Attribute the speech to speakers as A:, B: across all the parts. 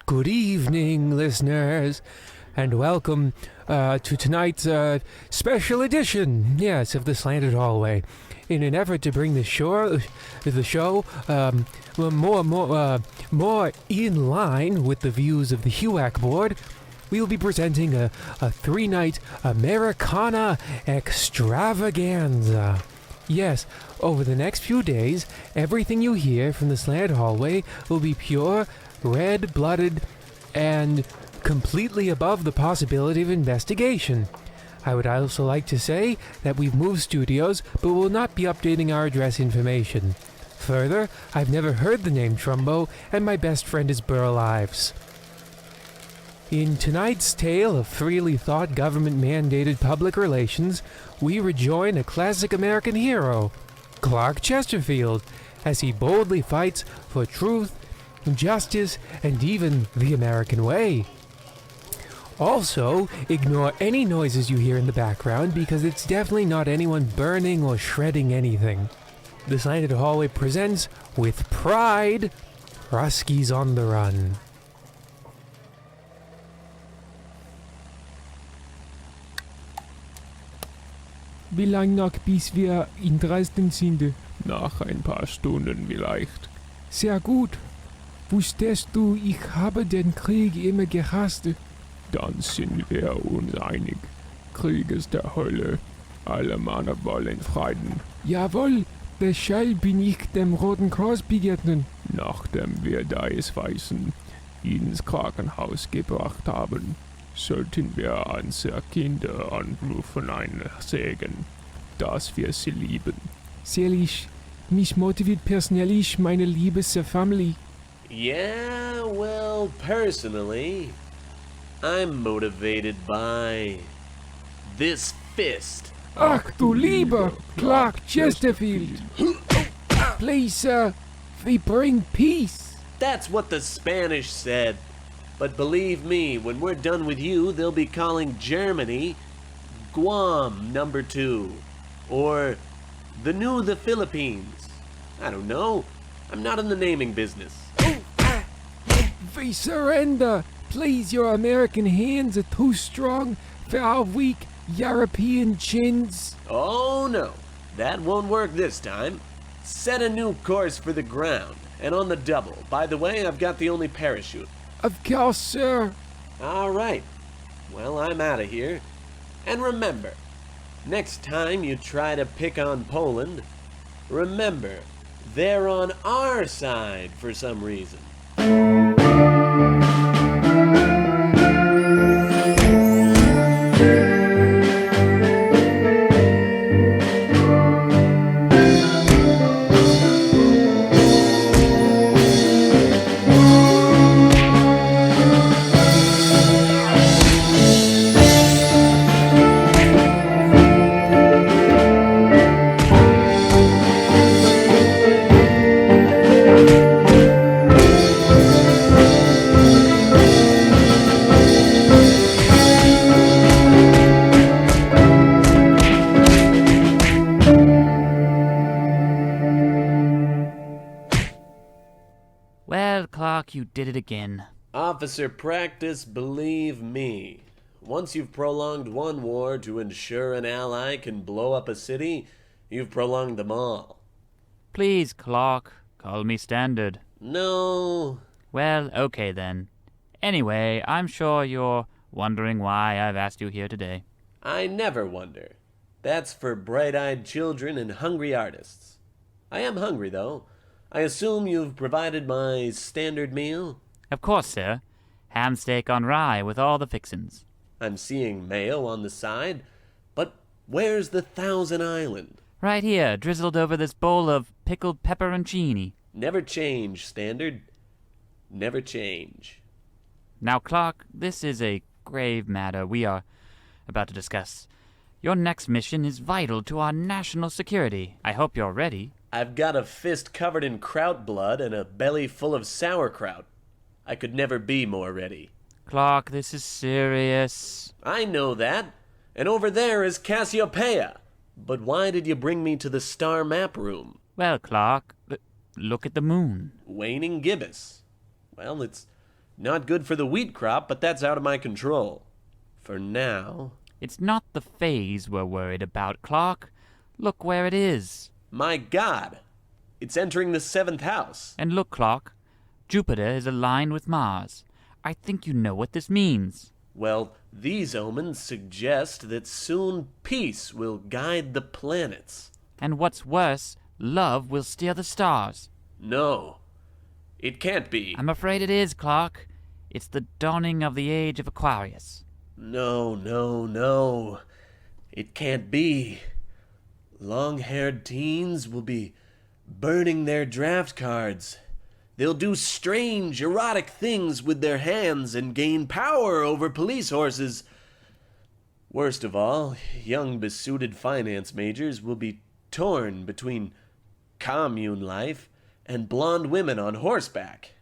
A: Good evening, listeners, and welcome to tonight's special edition, of the Slanted Hallway. In an effort to bring the show more in line with the views of the HUAC board, we will be presenting a three-night Americana extravaganza. Yes, over the next few days, everything you hear from the Slanted Hallway will be pure, red-blooded, and completely above the possibility of investigation. I would also like to say that we've moved studios, but will not be updating our address information. Further, I've never heard the name Trumbo, and my best friend is Burl Ives. In tonight's tale of freely thought government-mandated public relations, we rejoin a classic American hero, Clark Chesterfield, as he boldly fights for truth, justice, and even the American way. Also, ignore any noises you hear in the background because it's definitely not anyone burning or shredding anything. The Slanted Hallway presents, with pride, Ruskies on the Run.
B: Wie lang noch bis wir in Dresden sind?
C: Nach ein paar Stunden vielleicht.
B: Sehr gut. Wusstest du, ich habe den Krieg immer gehasst?
C: Dann sind wir uns einig. Krieg ist der Hölle. Alle Männer wollen Frieden.
B: Jawohl, deshalb bin ich dem Roten Kreuz begegnet.
C: Nachdem wir das Weißen ins Krankenhaus gebracht haben, sollten wir unsere Kinder anrufen, ein Segen, dass wir sie lieben.
B: Selig, mich motiviert persönlich meine Liebe zur Familie.
D: Yeah, well, personally, I'm motivated by this fist.
B: Ach du lieber Clark Chesterfield. Please, sir, we bring peace.
D: That's what the Spanish said. But believe me, when we're done with you, they'll be calling Germany Guam number 2. Or the Philippines. I don't know. I'm not in the naming business.
B: We surrender. Please, your American hands are too strong for our weak European chins.
D: Oh no, that won't work this time. Set a new course for the ground, and on the double. By the way, I've got the only parachute.
B: Of course, sir.
D: All right. Well, I'm out of here. And remember, next time you try to pick on Poland, remember, they're on our side for some reason.
E: Well, Clark, you did it again.
D: Officer Practice, believe me. Once you've prolonged one war to ensure an ally can blow up a city, you've prolonged them all.
E: Please, Clark, call me Standard.
D: No.
E: Well, okay then. Anyway, I'm sure you're wondering why I've asked you here today.
D: I never wonder. That's for bright-eyed children and hungry artists. I am hungry, though. I assume you've provided my standard meal?
E: Of course, sir. Ham steak on rye with all the fixins.
D: I'm seeing mayo on the side, but where's the Thousand Island?
E: Right here, drizzled over this bowl of pickled pepperoncini.
D: Never change, Standard. Never change.
E: Now, Clark, this is a grave matter we are about to discuss. Your next mission is vital to our national security. I hope you're ready.
D: I've got a fist covered in kraut blood and a belly full of sauerkraut. I could never be more ready.
E: Clark, this is serious.
D: I know that. And over there is Cassiopeia. But why did you bring me to the star map room?
E: Well, Clark, look at the moon.
D: Waning gibbous. Well, it's not good for the wheat crop, but that's out of my control. For now.
E: It's not the phase we're worried about, Clark. Look where it is.
D: My God! It's entering the 7th house.
E: And look, Clark, Jupiter is aligned with Mars. I think you know what this means.
D: Well, these omens suggest that soon peace will guide the planets.
E: And what's worse, love will steer the stars.
D: No, it can't be.
E: I'm afraid it is, Clark. It's the dawning of the age of Aquarius.
D: No. It can't be. Long-haired teens will be burning their draft cards. They'll do strange, erotic things with their hands and gain power over police horses. Worst of all, young besuited finance majors will be torn between commune life and blonde women on horseback.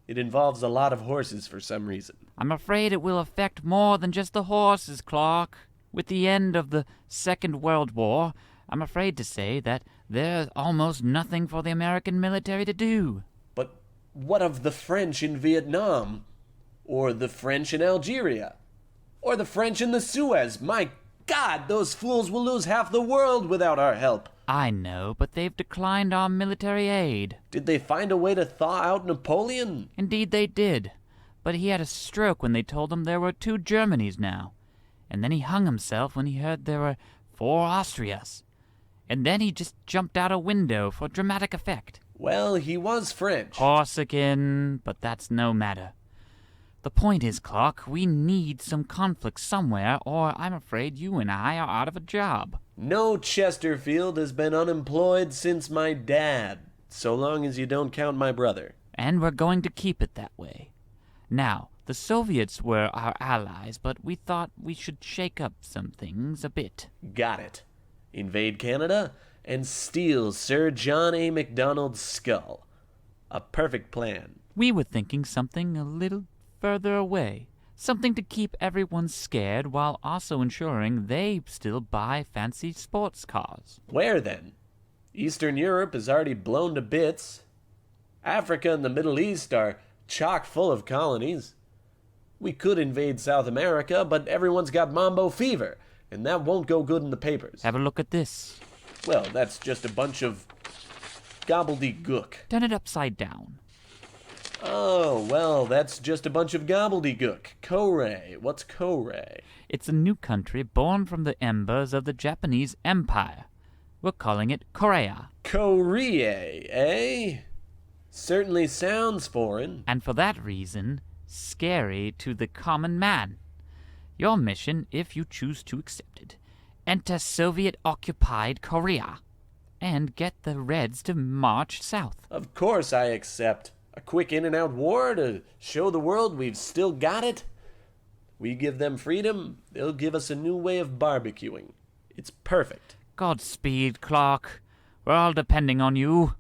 D: It involves a lot of horses for some reason.
E: I'm afraid it will affect more than just the horses, Clark. With the end of the Second World War, I'm afraid to say that there's almost nothing for the American military to do.
D: But what of the French in Vietnam? Or the French in Algeria? Or the French in the Suez? My God, those fools will lose half the world without our help.
E: I know, but they've declined our military aid.
D: Did they find a way to thaw out Napoleon?
E: Indeed they did. But he had a stroke when they told him there were 2 Germanys now. And then he hung himself when he heard there were 4 Austrias. And then he just jumped out a window for dramatic effect.
D: Well, he was French.
E: Corsican, but that's no matter. The point is, Clark, we need some conflict somewhere, or I'm afraid you and I are out of a job.
D: No Chesterfield has been unemployed since my dad, so long as you don't count my brother.
E: And we're going to keep it that way. Now, the Soviets were our allies, but we thought we should shake up some things a bit.
D: Got it. Invade Canada and steal Sir John A. Macdonald's skull. A perfect plan.
E: We were thinking something a little further away. Something to keep everyone scared while also ensuring they still buy fancy sports cars.
D: Where then? Eastern Europe is already blown to bits. Africa and the Middle East are chock full of colonies. We could invade South America, but everyone's got mambo fever, and that won't go good in the papers.
E: Have a look at this.
D: Well, that's just a bunch of gobbledygook.
E: Turn it upside down.
D: Oh, well, that's just a bunch of gobbledygook. Korea. What's Korea?
E: It's a new country born from the embers of the Japanese Empire. We're calling it Korea.
D: Korea, eh? Certainly sounds foreign.
E: And for that reason, scary to the common man. Your mission, if you choose to accept it, enter Soviet-occupied Korea and get the Reds to march south.
D: Of course I accept. A quick in-and-out war to show the world we've still got it. We give them freedom, they'll give us a new way of barbecuing. It's perfect.
E: Godspeed, Clark. We're all depending on you.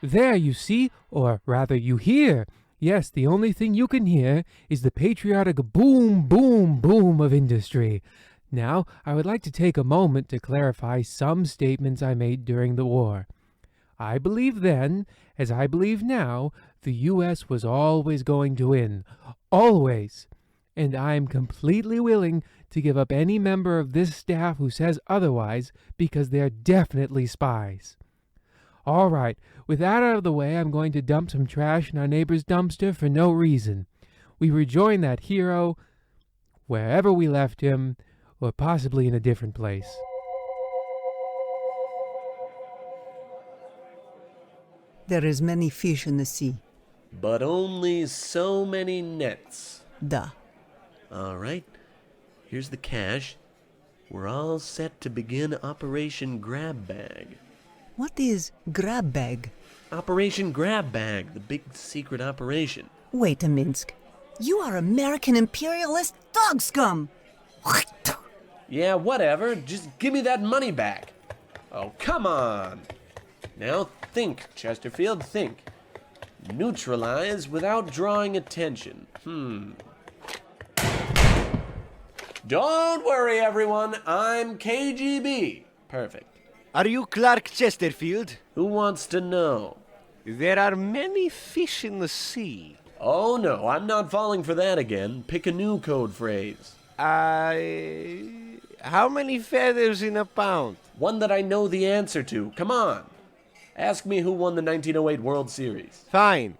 A: There you see, or rather you hear. Yes, the only thing you can hear is the patriotic boom, boom, boom of industry. Now, I would like to take a moment to clarify some statements I made during the war. I believe then, as I believe now, the U.S. was always going to win. Always. And I am completely willing to give up any member of this staff who says otherwise, because they're definitely spies. All right, with that out of the way, I'm going to dump some trash in our neighbor's dumpster for no reason. We rejoin that hero wherever we left him, or possibly in a different place.
F: There is many fish in the sea.
D: But only so many nets.
F: Duh.
D: All right, here's the cash. We're all set to begin Operation Grab Bag.
F: What is grab bag?
D: Operation Grab Bag, the big secret operation.
F: Wait a Minsk. You are American imperialist dog scum!
D: Yeah, whatever. Just give me that money back. Oh, come on. Now think, Chesterfield, think. Neutralize without drawing attention. Don't worry, everyone. I'm KGB. Perfect.
G: Are you Clark Chesterfield?
D: Who wants to know?
G: There are many fish in the sea.
D: Oh no, I'm not falling for that again. Pick a new code phrase.
G: How many feathers in a pound?
D: One that I know the answer to. Come on. Ask me who won the 1908 World Series.
G: Fine.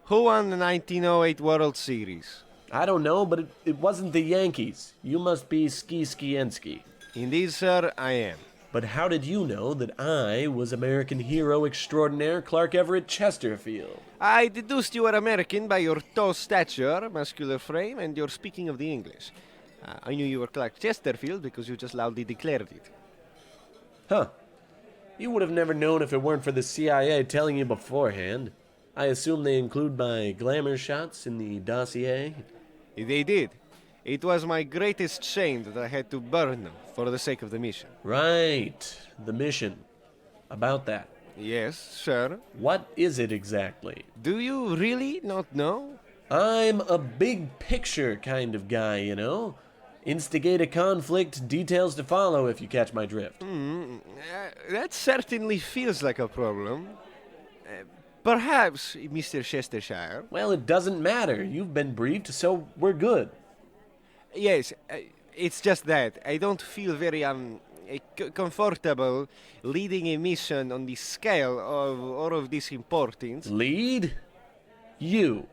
G: Who won the 1908 World Series?
D: I don't know, but it wasn't the Yankees. You must be Skiensky.
G: Indeed, sir, I am.
D: But how did you know that I was American hero extraordinaire Clark Everett Chesterfield?
G: I deduced you were American by your tall stature, muscular frame, and your speaking of the English. I knew you were Clark Chesterfield because you just loudly declared it.
D: Huh. You would have never known if it weren't for the CIA telling you beforehand. I assume they include my glamour shots in the dossier?
G: They did. It was my greatest shame that I had to burn them for the sake of the mission.
D: Right. The mission. About that.
G: Yes, sir.
D: What is it exactly?
G: Do you really not know?
D: I'm a big picture kind of guy, you know? Instigate a conflict, details to follow, if you catch my drift.
G: That certainly feels like a problem. Perhaps, Mr. Chestershire.
D: Well, it doesn't matter. You've been briefed, so we're good.
G: Yes, it's just that I don't feel very comfortable leading a mission on the scale of all of this importance.
D: Lead? You?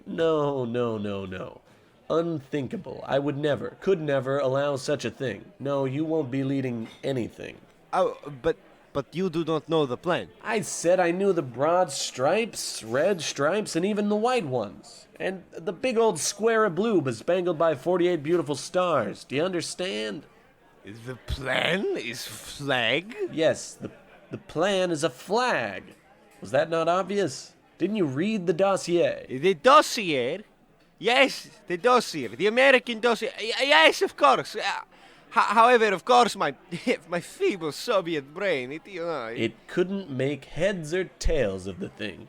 D: No. Unthinkable. I would never, could never allow such a thing. No, you won't be leading anything.
G: Oh, but you do not know the plan.
D: I said I knew the broad stripes, red stripes, and even the white ones. And the big old square of blue bespangled by 48 beautiful stars. Do you understand?
G: The plan is flag?
D: Yes, the plan is a flag. Was that not obvious? Didn't you read the dossier?
G: The dossier? Yes, the dossier. The American dossier. Yes, of course. However, of course, my feeble Soviet brain,
D: It couldn't make heads or tails of the thing.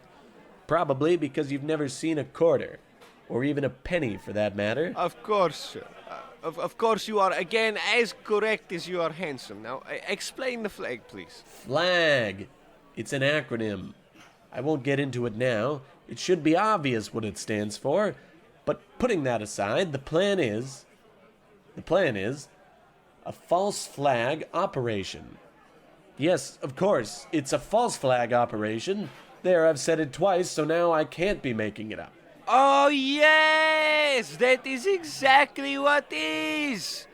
D: Probably because you've never seen a quarter, or even a penny for that matter.
G: Of course, sir. Of course you are, again, as correct as you are handsome. Now, explain the flag, please.
D: Flag. It's an acronym. I won't get into it now. It should be obvious what it stands for. But putting that aside, the plan is a false flag operation. Yes, of course, it's a false flag operation. There, I've said it twice, so now I can't be making it up.
G: Oh, yes! That is exactly what is!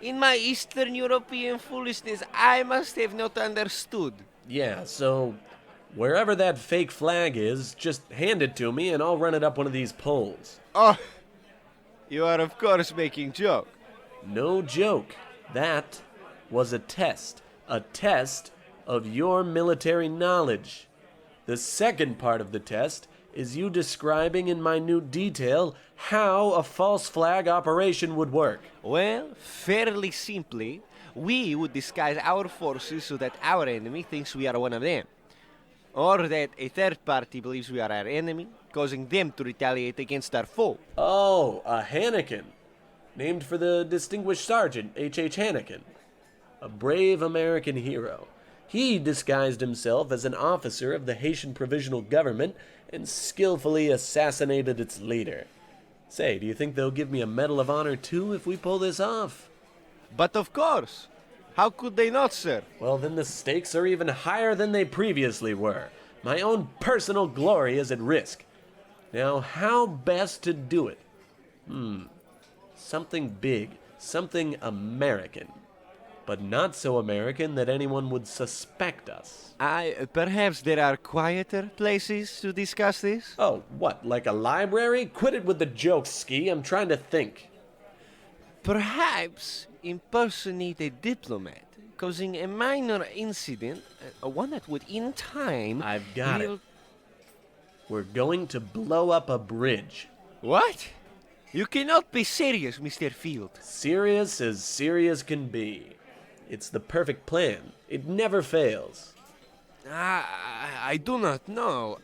G: In my Eastern European foolishness, I must have not understood.
D: Yeah, so wherever that fake flag is, just hand it to me and I'll run it up one of these poles.
G: Oh, you are of course making joke.
D: No joke. That was a test. A test of your military knowledge. The second part of the test is you describing in minute detail how a false flag operation would work.
G: Well, fairly simply, we would disguise our forces so that our enemy thinks we are one of them. Or that a third party believes we are our enemy, causing them to retaliate against our foe.
D: Oh, a Hannikin. Named for the distinguished sergeant, H.H. Hannikin. A brave American hero. He disguised himself as an officer of the Haitian Provisional Government and skillfully assassinated its leader. Say, do you think they'll give me a Medal of Honor too if we pull this off?
G: But of course. How could they not, sir?
D: Well, then the stakes are even higher than they previously were. My own personal glory is at risk. Now, how best to do it? Something big, something American. But not so American that anyone would suspect us.
G: Perhaps there are quieter places to discuss this?
D: Oh, what, like a library? Quit it with the jokes, Ski. I'm trying to think.
G: Perhaps impersonate a diplomat, causing a minor incident, one that would, in time...
D: I've got it. We're going to blow up a bridge.
G: What? You cannot be serious, Mr. Field.
D: Serious as serious can be. It's the perfect plan. It never fails.
G: I do not know.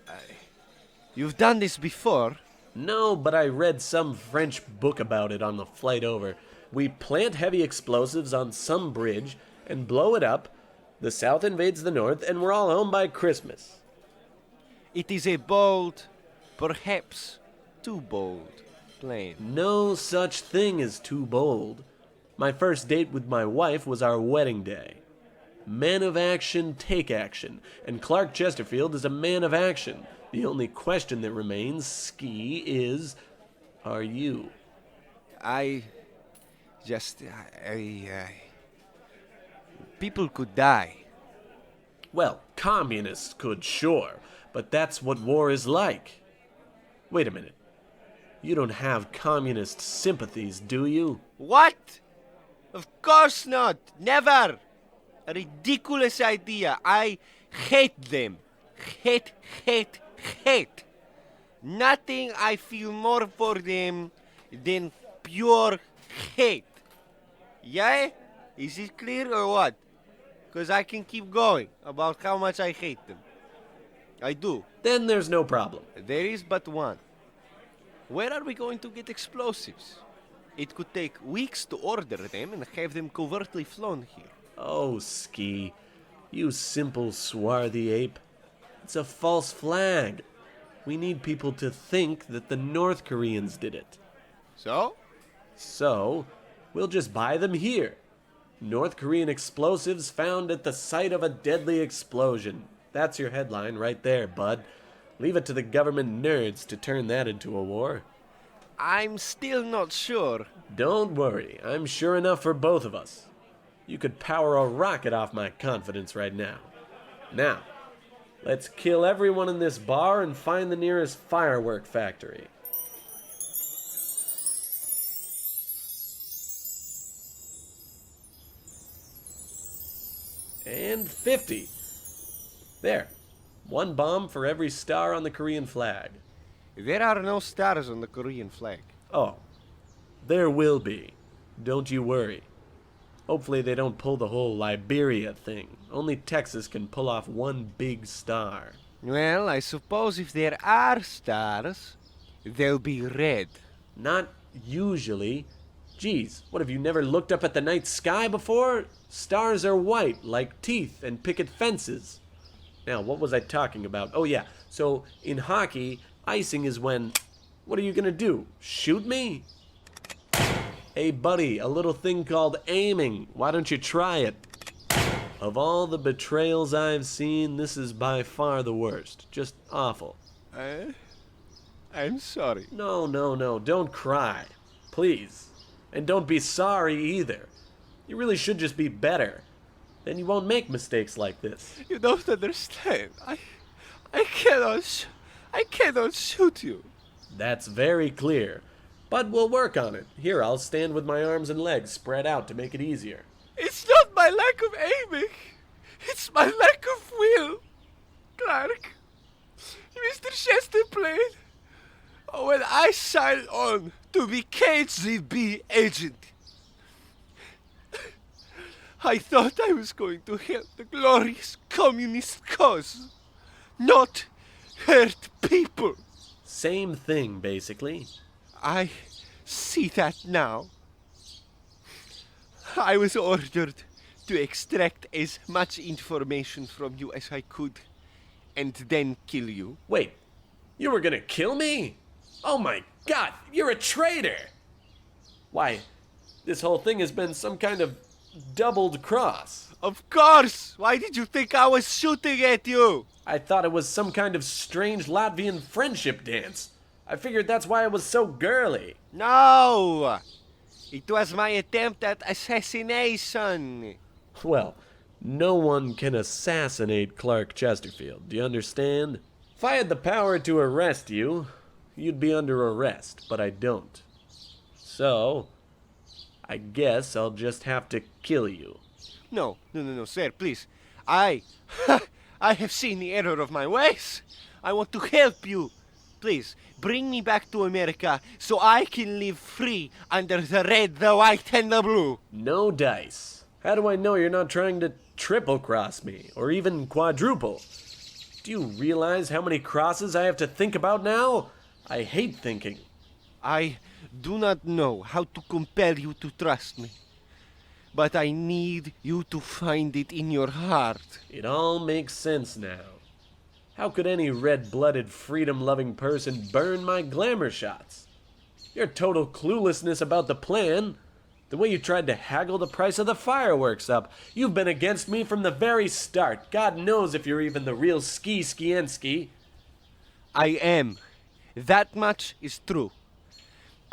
G: You've done this before.
D: No, but I read some French book about it on the flight over. We plant heavy explosives on some bridge and blow it up. The South invades the North, and we're all home by Christmas.
G: It is a bold, perhaps too bold, plan.
D: No such thing as too bold. My first date with my wife was our wedding day. Men of action take action, and Clark Chesterfield is a man of action. The only question that remains, Ski, is, are you?
G: People could die.
D: Well, communists could, sure, but that's what war is like. Wait a minute. You don't have communist sympathies, do you?
G: What? Of course not. Never. A ridiculous idea. I hate them. Hate. Nothing I feel more for them than pure hate. Yeah? Is it clear or what? Because I can keep going about how much I hate them. I do.
D: Then there's no problem.
G: There is but one. Where are we going to get explosives? It could take weeks to order them and have them covertly flown here.
D: Oh, Ski, you simple swarthy ape. It's a false flag. We need people to think that the North Koreans did it.
G: So?
D: So, we'll just buy them here. North Korean explosives found at the site of a deadly explosion. That's your headline right there, bud. Leave it to the government nerds to turn that into a war.
G: I'm still not sure.
D: Don't worry, I'm sure enough for both of us. You could power a rocket off my confidence right now. Now, let's kill everyone in this bar and find the nearest firework factory. And 50. There. One bomb for every star on the Korean flag.
G: There are no stars on the Korean flag.
D: Oh, there will be. Don't you worry. Hopefully they don't pull the whole Liberia thing. Only Texas can pull off one big star.
G: Well, I suppose if there are stars, they'll be red.
D: Not usually. Geez, what, have you never looked up at the night sky before? Stars are white, like teeth and picket fences. Now, what was I talking about? Oh yeah, so in hockey, icing is when... What are you gonna do? Shoot me? Hey buddy, a little thing called aiming. Why don't you try it? Of all the betrayals I've seen, this is by far the worst. Just awful.
G: I'm sorry.
D: No, don't cry. Please. And don't be sorry either. You really should just be better. Then you won't make mistakes like this.
G: You don't understand. I cannot shoot you.
D: That's very clear. But we'll work on it. Here, I'll stand with my arms and legs spread out to make it easier.
G: It's not my lack of aiming. It's my lack of will. Clark. Mr. Chesterfield. When I signed on to be KGB agent, I thought I was going to help the glorious communist cause, not hurt people.
D: Same thing, basically.
G: I see that now. I was ordered to extract as much information from you as I could, and then kill you.
D: Wait, you were gonna kill me? Oh my God, you're a traitor! Why, this whole thing has been some kind of doubled cross.
G: Of course! Why did you think I was shooting at you?
D: I thought it was some kind of strange Latvian friendship dance. I figured that's why it was so girly.
G: No! It was my attempt at assassination.
D: Well, no one can assassinate Clark Chesterfield, do you understand? If I had the power to arrest you, you'd be under arrest, but I don't. So, I guess I'll just have to kill you.
G: No, sir, please. I have seen the error of my ways. I want to help you. Please, bring me back to America so I can live free under the red, the white, and the blue.
D: No dice. How do I know you're not trying to triple cross me, or even quadruple? Do you realize how many crosses I have to think about now? I hate thinking.
G: I do not know how to compel you to trust me, but I need you to find it in your heart.
D: It all makes sense now. How could any red-blooded, freedom-loving person burn my glamour shots? Your total cluelessness about the plan, the way you tried to haggle the price of the fireworks up. You've been against me from the very start. God knows if you're even the real Skienski.
G: I am. That much is true.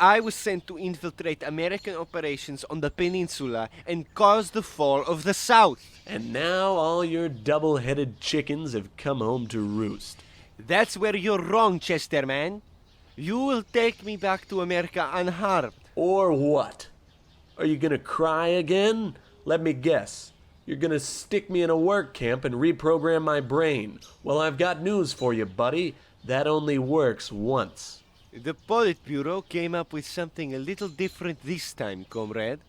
G: I was sent to infiltrate American operations on the peninsula and cause the fall of the South.
D: And now all your double-headed chickens have come home to roost.
G: That's where you're wrong, Chesterman. You will take me back to America unharmed.
D: Or what? Are you gonna cry again? Let me guess. You're gonna stick me in a work camp and reprogram my brain. Well, I've got news for you, buddy. That only works once.
G: The Politburo came up with something a little different this time, comrade.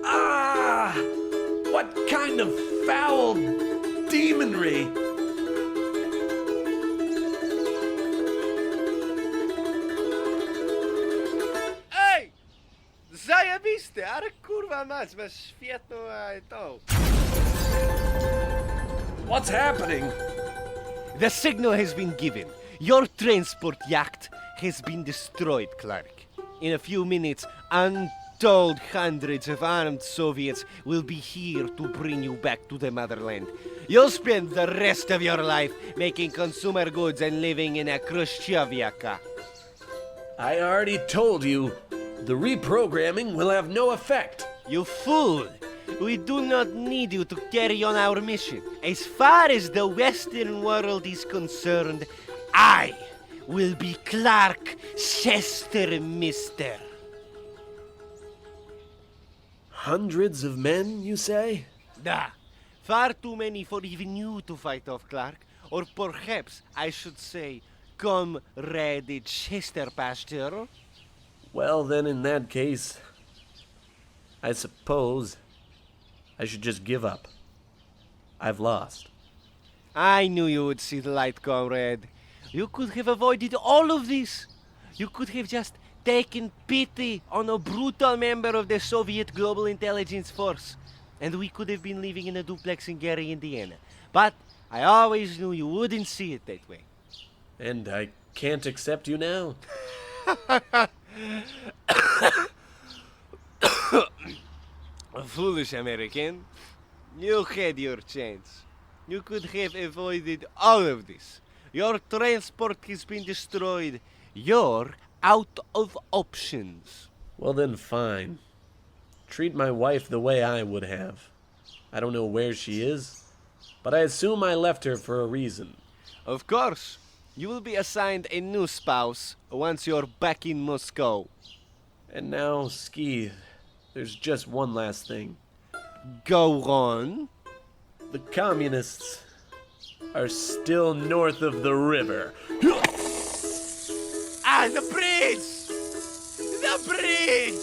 D: Ah! What kind of foul demonry?
G: Ej! Zajebiste, ale kurwa mać, masz świetną tą.
D: What's happening?
G: The signal has been given. Your transport yacht has been destroyed, Clark. In a few minutes, untold hundreds of armed Soviets will be here to bring you back to the motherland. You'll spend the rest of your life making consumer goods and living in a Khrushchevyaka.
D: I already told you, the reprogramming will have no effect.
G: You fool! We do not need you to carry on our mission. As far as the Western world is concerned, I will be Clark Chestermister.
D: Hundreds of men, you say?
G: Far too many for even you to fight off, Clark. Or perhaps I should say, Comrade Chesterpaster.
D: Well, then, in that case, I suppose I should just give up. I've lost.
G: I knew you would see the light, comrade. You could have avoided all of this. You could have just taken pity on a brutal member of the Soviet Global Intelligence Force, and we could have been living in a duplex in Gary, Indiana. But I always knew you wouldn't see it that way.
D: And I can't accept you now?
G: Foolish American. You had your chance. You could have avoided all of this. Your transport has been destroyed. You're out of options.
D: Well then, fine. Treat my wife the way I would have. I don't know where she is, but I assume I left her for a reason.
G: Of course. You will be assigned a new spouse once you're back in Moscow.
D: And now, Ski, there's just one last thing.
G: Go on.
D: The communists are still north of the river.
G: Ah, the bridge! The bridge!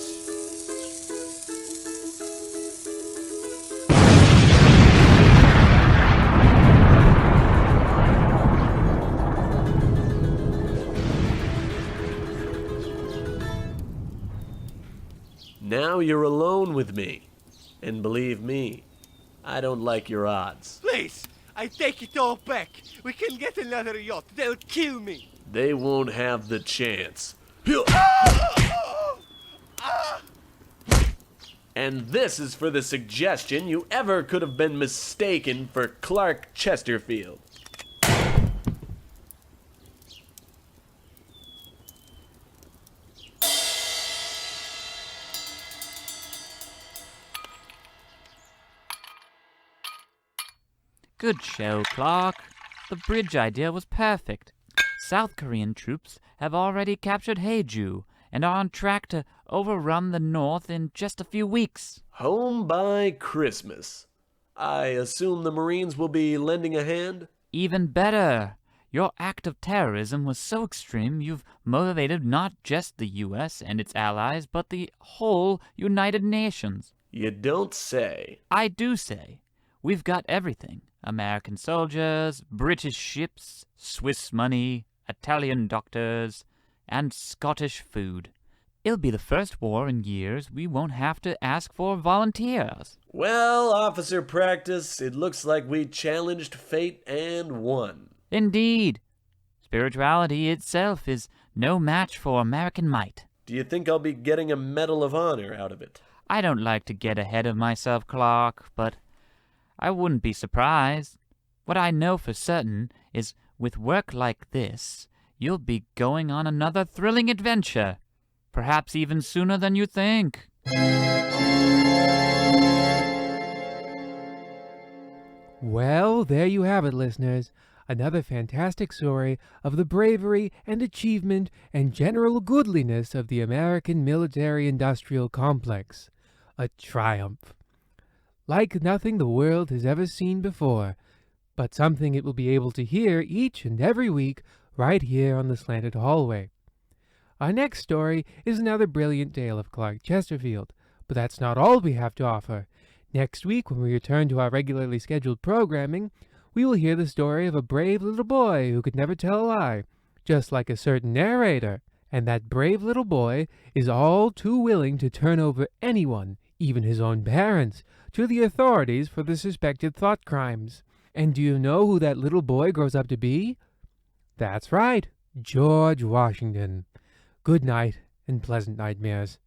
D: Now you're alone with me. And believe me, I don't like your odds.
G: Please, I take it all back. We can get another yacht. They'll kill me.
D: They won't have the chance. And this is for the suggestion you ever could have been mistaken for Clark Chesterfield.
E: Good show, Clark. The bridge idea was perfect. South Korean troops have already captured Haeju and are on track to overrun the North in just a few weeks.
D: Home by Christmas. I assume the Marines will be lending a hand?
E: Even better. Your act of terrorism was so extreme you've motivated not just the U.S. and its allies, but the whole United Nations.
D: You don't say.
E: I do say. We've got everything. American soldiers, British ships, Swiss money, Italian doctors, and Scottish food. It'll be the first war in years we won't have to ask for volunteers.
D: Well, Officer Practice, it looks like we challenged fate and won.
E: Indeed. Spirituality itself is no match for American might.
D: Do you think I'll be getting a Medal of Honor out of it?
E: I don't like to get ahead of myself, Clark, but I wouldn't be surprised. What I know for certain is with work like this, you'll be going on another thrilling adventure. Perhaps even sooner than you think.
A: Well, there you have it, listeners. Another fantastic story of the bravery and achievement and general goodliness of the American military-industrial complex. A triumph. Like nothing the world has ever seen before, but something it will be able to hear each and every week right here on the Slanted Hallway. Our next story is another brilliant tale of Clark Chesterfield, but that's not all we have to offer. Next week, when we return to our regularly scheduled programming, we will hear the story of a brave little boy who could never tell a lie, just like a certain narrator. And that brave little boy is all too willing to turn over anyone, even his own parents, to the authorities for the suspected thought crimes. And do you know who that little boy grows up to be? That's right, George Washington. Good night and pleasant nightmares.